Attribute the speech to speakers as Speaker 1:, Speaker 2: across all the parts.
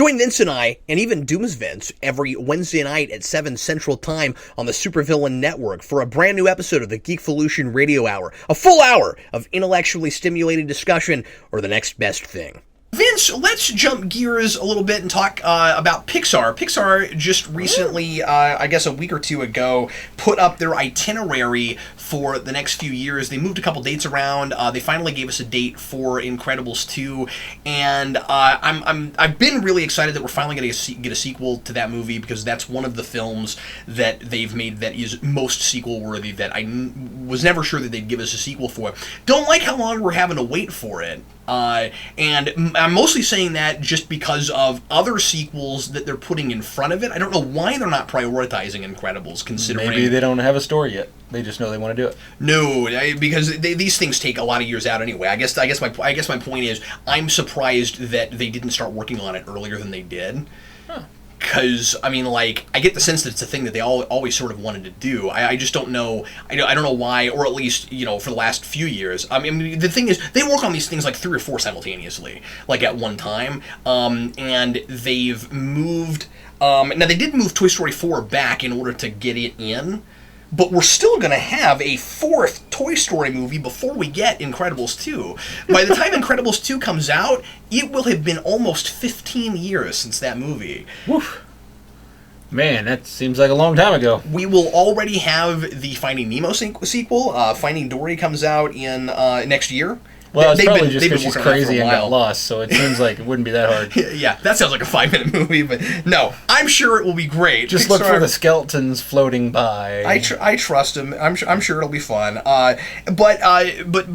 Speaker 1: Join Vince and I, and even Doom's Vince, every Wednesday night at 7 Central Time on the Supervillain Network for a brand new episode of the Geekvolution Radio Hour. A full hour of intellectually stimulating discussion, or the next best thing. Vince, let's jump gears a little bit and talk about Pixar. Pixar just recently, I guess a week or two ago, put up their itinerary for the next few years. They moved a couple dates around. They finally gave us a date for Incredibles 2, and I've been really excited that we're finally going to get a sequel to that movie, because that's one of the films that they've made that is most sequel-worthy that I was never sure that they'd give us a sequel for. Don't like how long we're having to wait for it. And I'm mostly saying that just because of other sequels that they're putting in front of it. I don't know why they're not prioritizing Incredibles, considering...
Speaker 2: Maybe they don't have a story yet. They just know they want to do it.
Speaker 1: No, because these things take a lot of years out anyway. I guess my point is, I'm surprised that they didn't start working on it earlier than they did. Huh. Because, I mean, like, I get the sense that it's a thing that they always sort of wanted to do. I just don't know. I don't know why, or at least, you know, for the last few years. I mean, the thing is, they work on these things like 3 or 4 simultaneously, like at one time. And they've moved. Now, they did move Toy Story 4 back in order to get it in. But we're still going to have a 4th Toy Story movie before we get Incredibles 2. By the time Incredibles 2 comes out, it will have been almost 15 years since that movie.
Speaker 2: Woof. Man, that seems like a long time ago.
Speaker 1: We will already have the Finding Nemo sequel. Finding Dory comes out in next year.
Speaker 2: Well, it's probably just because she's crazy and got lost, so it seems like it wouldn't be that hard.
Speaker 1: Yeah, that sounds like a 5-minute movie, but no, I'm sure it will be great.
Speaker 2: Just Pixar, look for the skeletons floating by.
Speaker 1: I trust him. I'm sure it'll be fun. But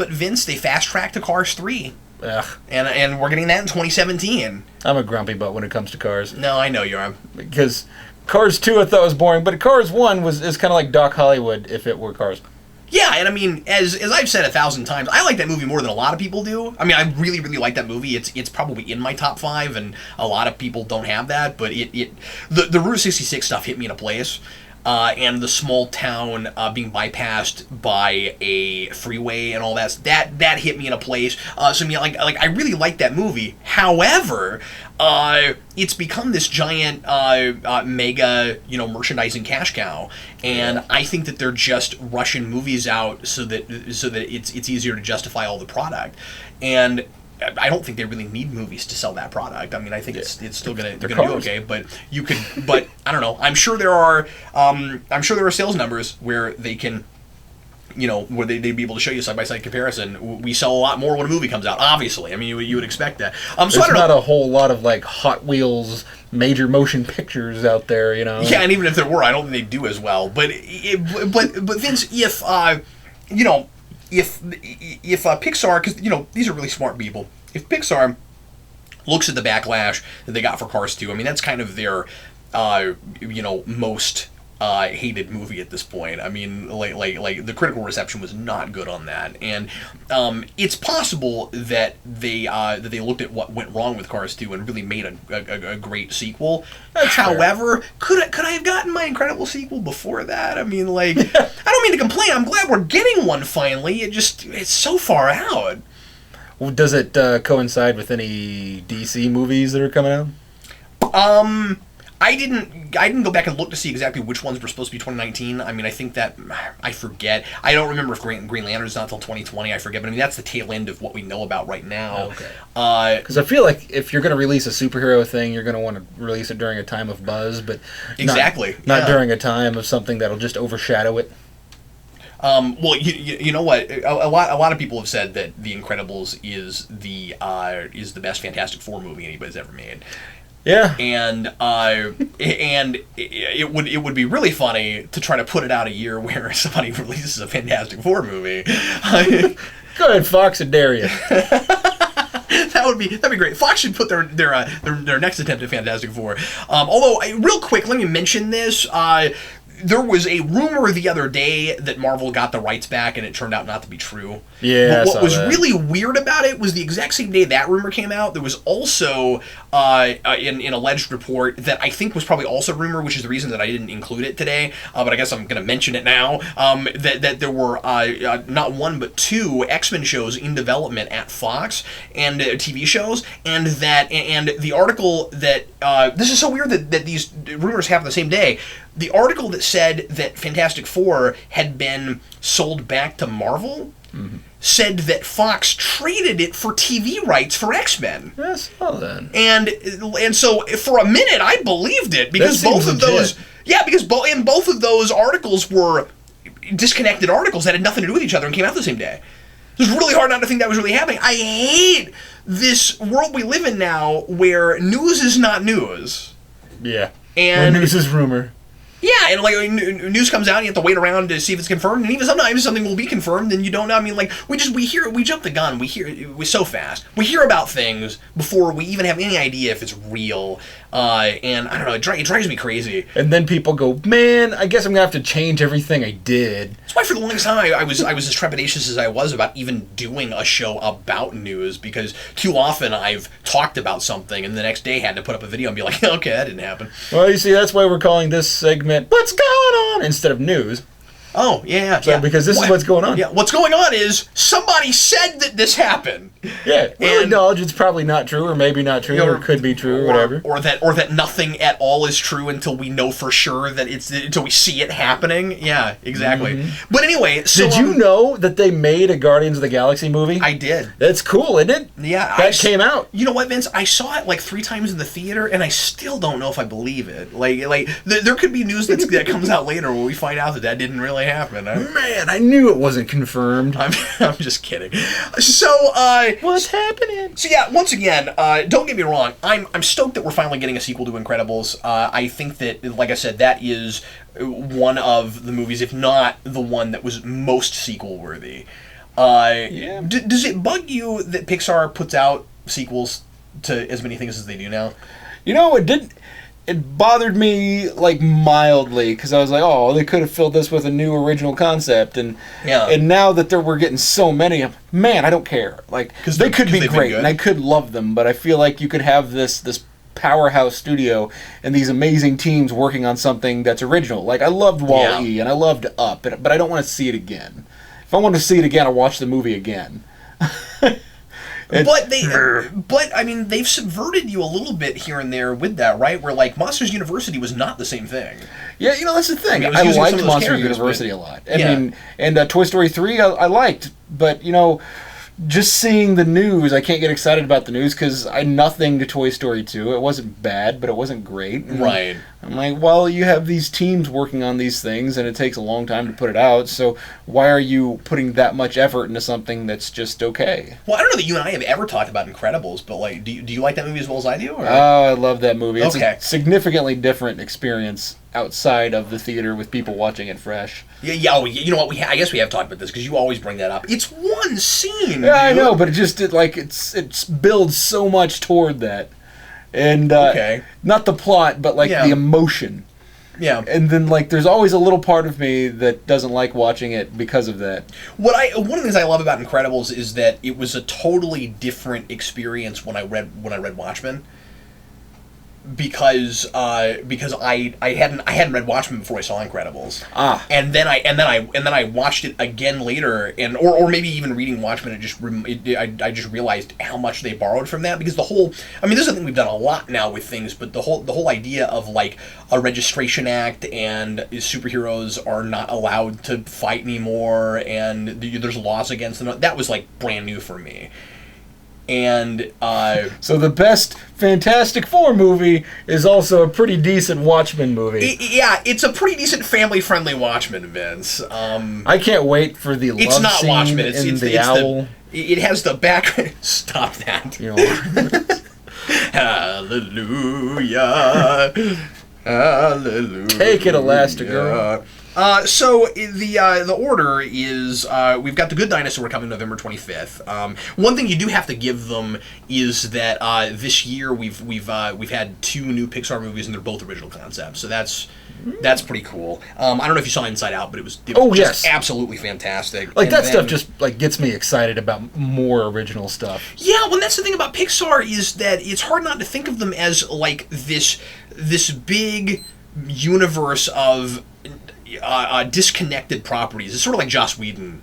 Speaker 1: Vince, they fast-tracked to Cars 3.
Speaker 2: Ugh.
Speaker 1: And we're getting that in 2017.
Speaker 2: I'm a grumpy butt when it comes to Cars.
Speaker 1: No, I know you are.
Speaker 2: Because Cars 2 I thought was boring, but Cars 1 is kind of like Doc Hollywood if it were Cars.
Speaker 1: Yeah, and I mean, as I've said 1,000 times, I like that movie more than a lot of people do. I mean, I really, really like that movie. It's probably in my top 5, and a lot of people don't have that. But the Route 66 stuff hit me in a place, and the small town being bypassed by a freeway and all that hit me in a place. So I mean, like I really like that movie. However, it's become this giant mega, merchandising cash cow, and I think that they're just rushing movies out so that it's easier to justify all the product, and I don't think they really need movies to sell that product. I mean, I think it's still they're gonna do okay, but I don't know. I'm sure there are sales numbers where they can. Where they'd be able to show you side-by-side comparison. We sell a lot more when a movie comes out, obviously. I mean, you would expect that.
Speaker 2: There's not a whole lot of, like, Hot Wheels major motion pictures out there,
Speaker 1: Yeah, and even if there were, I don't think they'd do as well. But Vince, if Pixar, because, these are really smart people, if Pixar looks at the backlash that they got for Cars 2, I mean, that's kind of their, most... hated movie at this point. I mean, like the critical reception was not good on that, and it's possible that they looked at what went wrong with Cars 2 and really made a great sequel. However, could I have gotten my incredible sequel before that? I mean, like, I don't mean to complain. I'm glad we're getting one finally. It's so far out.
Speaker 2: Well, does it coincide with any DC movies that are coming out?
Speaker 1: I didn't go back and look to see exactly which ones were supposed to be 2019. I mean, I think that... I forget. I don't remember if Green Lantern's not until 2020. I forget. But I mean, that's the tail end of what we know about right now.
Speaker 2: Okay. Because I feel like if you're going to release a superhero thing, you're going to want to release it during a time of buzz, but...
Speaker 1: Exactly.
Speaker 2: Not during a time of something that'll just overshadow it.
Speaker 1: Well, you know what? A lot of people have said that The Incredibles is the best Fantastic Four movie anybody's ever made.
Speaker 2: Yeah,
Speaker 1: and it would be really funny to try to put it out a year where somebody releases a Fantastic Four movie.
Speaker 2: Go ahead, Fox, and dare you.
Speaker 1: That'd be great. Fox should put their next attempt at Fantastic Four. Although, real quick, let me mention this. there was a rumor the other day that Marvel got the rights back, and it turned out not to be true.
Speaker 2: Yeah,
Speaker 1: but what was really weird about it was the exact same day that rumor came out, there was also an alleged report that I think was probably also a rumor, which is the reason that I didn't include it today, but I guess I'm going to mention it now, that there were not one but two X-Men shows in development at Fox, and TV shows, and the article that, this is so weird that these rumors happen the same day. The article that said that Fantastic Four had been sold back to Marvel said that Fox traded it for TV rights for X-Men.
Speaker 2: Yes, well then.
Speaker 1: And so for a minute I believed it because both of those, because both of those articles were disconnected articles that had nothing to do with each other and came out the same day. It was really hard not to think that was really happening. I hate this world we live in now where news is not news.
Speaker 2: Yeah.
Speaker 1: And
Speaker 2: news is rumor.
Speaker 1: Yeah, and like news comes out, and you have to wait around to see if it's confirmed, and even sometimes something will be confirmed, and you don't know. I mean, like we jump the gun. We're so fast. We hear about things before we even have any idea if it's real, and I don't know. It drives me crazy.
Speaker 2: And then people go, man, I guess I'm gonna have to change everything I did.
Speaker 1: That's why for the longest time I was as trepidatious as I was about even doing a show about news, because too often I've talked about something and the next day had to put up a video and be like, okay, that didn't happen.
Speaker 2: Well, you see, that's why we're calling this segment "What's Going On" instead of news.
Speaker 1: Oh, yeah.
Speaker 2: So, because this is what's going on.
Speaker 1: Yeah, what's going on is somebody said that this happened.
Speaker 2: Yeah, we'll acknowledge it's probably not true, or maybe not true, or it could be true, or whatever.
Speaker 1: Or that nothing at all is true until we know for sure that until we see it happening. Yeah, exactly. Mm-hmm. But anyway, so...
Speaker 2: Did you know that they made a Guardians of the Galaxy movie?
Speaker 1: I did.
Speaker 2: That's cool, isn't it?
Speaker 1: Yeah.
Speaker 2: That came out.
Speaker 1: You know what, Vince? I saw it like 3 times in the theater, and I still don't know if I believe it. Like there could be news that comes out later where we find out that didn't really happen.
Speaker 2: Man, I knew it wasn't confirmed.
Speaker 1: I'm just kidding. So,
Speaker 2: what's happening?
Speaker 1: So yeah, once again, don't get me wrong. I'm stoked that we're finally getting a sequel to Incredibles. I think that, like I said, that is one of the movies, if not the one that was most sequel worthy. Yeah. Does it bug you that Pixar puts out sequels to as many things as they do now?
Speaker 2: You know, it didn't. It bothered me, like, mildly, because I was like, oh, they could have filled this with a new original concept, and now that we're getting so many, man, I don't care. Like, they could be great, and I could love them, but I feel like you could have this powerhouse studio and these amazing teams working on something that's original. Like, I loved Wall-E, and I loved Up, but I don't want to see it again. If I want to see it again, I'll watch the movie again.
Speaker 1: But I mean, they've subverted you a little bit here and there with that, right? Where like Monsters University was not the same thing.
Speaker 2: Yeah, you know, that's the thing. I liked Monsters University a lot. I mean, and Toy Story 3 I liked, but you know, just seeing the news, I can't get excited about the news because nothing to Toy Story 2. It wasn't bad, but it wasn't great. And
Speaker 1: right.
Speaker 2: I'm like, well, you have these teams working on these things, and it takes a long time to put it out, so why are you putting that much effort into something that's just okay?
Speaker 1: Well, I don't know that you and I have ever talked about Incredibles, but like, do you like that movie as well as I do? Or?
Speaker 2: Oh, I love that movie. It's a significantly different experience outside of the theater with people watching it fresh.
Speaker 1: Yeah. You know what? I guess we have talked about this because you always bring that up. It's one scene.
Speaker 2: Yeah, I know, but it builds so much toward that, and not the plot, but like the emotion. Yeah. And then like, there's always a little part of me that doesn't like watching it because of that.
Speaker 1: One of the things I love about Incredibles is that it was a totally different experience when I read Watchmen. Because I hadn't read Watchmen before I saw Incredibles. And then I watched it again later, and or maybe even reading Watchmen, I just realized how much they borrowed from that, because this is something we've done a lot now with things, but the whole idea of like a registration act and superheroes are not allowed to fight anymore, and there's laws against them, that was like brand new for me. And
Speaker 2: so the best Fantastic Four movie is also a pretty decent Watchmen movie.
Speaker 1: It's a pretty decent family-friendly Watchmen, Vince.
Speaker 2: I can't wait for the love
Speaker 1: not
Speaker 2: scene
Speaker 1: Watchmen.
Speaker 2: in the owl.
Speaker 1: It has the back. Stop that.
Speaker 2: You know.
Speaker 1: Hallelujah. Hallelujah.
Speaker 2: Take it, Elastigirl.
Speaker 1: So the order is we've got The Good Dinosaur coming November 25th. One thing you do have to give them is that this year we've had 2 new Pixar movies and they're both original concepts. So that's pretty cool. I don't know if you saw Inside Out, but it was just absolutely fantastic.
Speaker 2: Like, and that stuff just like gets me excited about more original stuff.
Speaker 1: Yeah, well, that's the thing about Pixar is that it's hard not to think of them as like this big universe of disconnected properties. It's sort of like Joss Whedon.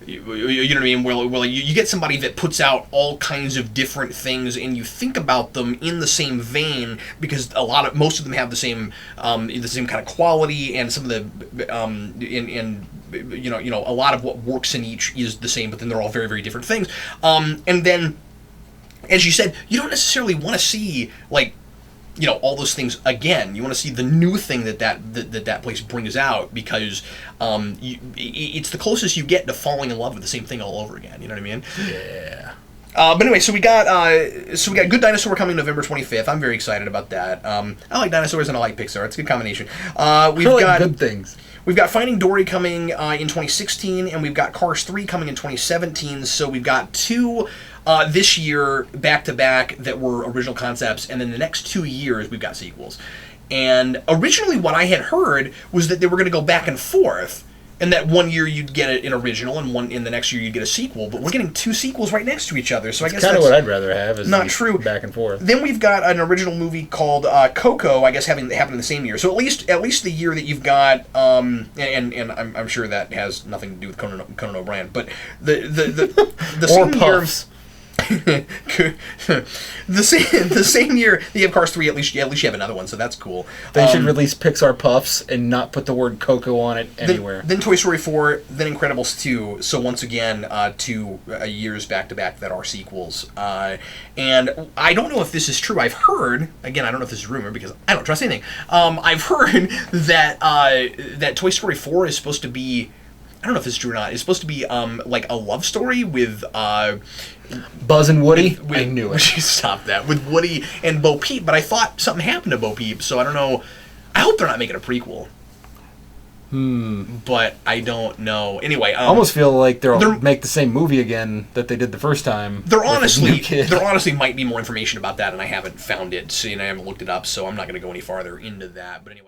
Speaker 1: You know what I mean? Well, you get somebody that puts out all kinds of different things, and you think about them in the same vein because most of them have the same kind of quality, and some of the a lot of what works in each is the same, but then they're all very, very different things. And then, as you said, you don't necessarily want to see like, all those things again. You want to see the new thing that place brings out because it's the closest you get to falling in love with the same thing all over again. You know what I mean?
Speaker 2: Yeah.
Speaker 1: But anyway, so we got Good Dinosaur coming November 25th. I'm very excited about that. I like dinosaurs and I like Pixar. It's a good combination. We've got
Speaker 2: good things.
Speaker 1: We've got Finding Dory coming in 2016, and we've got Cars 3 coming in 2017. So we've got 2 this year back-to-back that were original concepts, and then the next 2 years we've got sequels. And originally what I had heard was that they were going to go back and forth, and that one year you'd get an original, and in the next year you'd get a sequel. But we're getting 2 sequels right next to each other, so I guess
Speaker 2: kind of what I'd rather have. Is
Speaker 1: not true.
Speaker 2: Back and forth.
Speaker 1: Then we've got an original movie called Coco, I guess happening the same year. So at least the year that you've got, and I'm sure that has nothing to do with Conan O'Brien, but the same year. the same year that you have Cars 3, at least you have another one, so that's cool.
Speaker 2: They should release Pixar Puffs and not put the word Coco on it anywhere.
Speaker 1: Then Toy Story 4, then Incredibles 2. So once again, 2 years back to back that are sequels. And I don't know if this is true. I've heard, again, I don't know if this is rumor because I don't trust anything. I've heard that Toy Story 4 is supposed to be, I don't know if this is true or not. It's supposed to be like a love story with
Speaker 2: Buzz and Woody. I knew it.
Speaker 1: Stop that. With Woody and Bo Peep, but I thought something happened to Bo Peep, so I don't know. I hope they're not making a prequel. But I don't know. Anyway,
Speaker 2: I almost feel like they'll make the same movie again that they did the first time.
Speaker 1: There honestly might be more information about that, and I haven't found it, so I haven't looked it up, so I'm not going to go any farther into that. But anyway.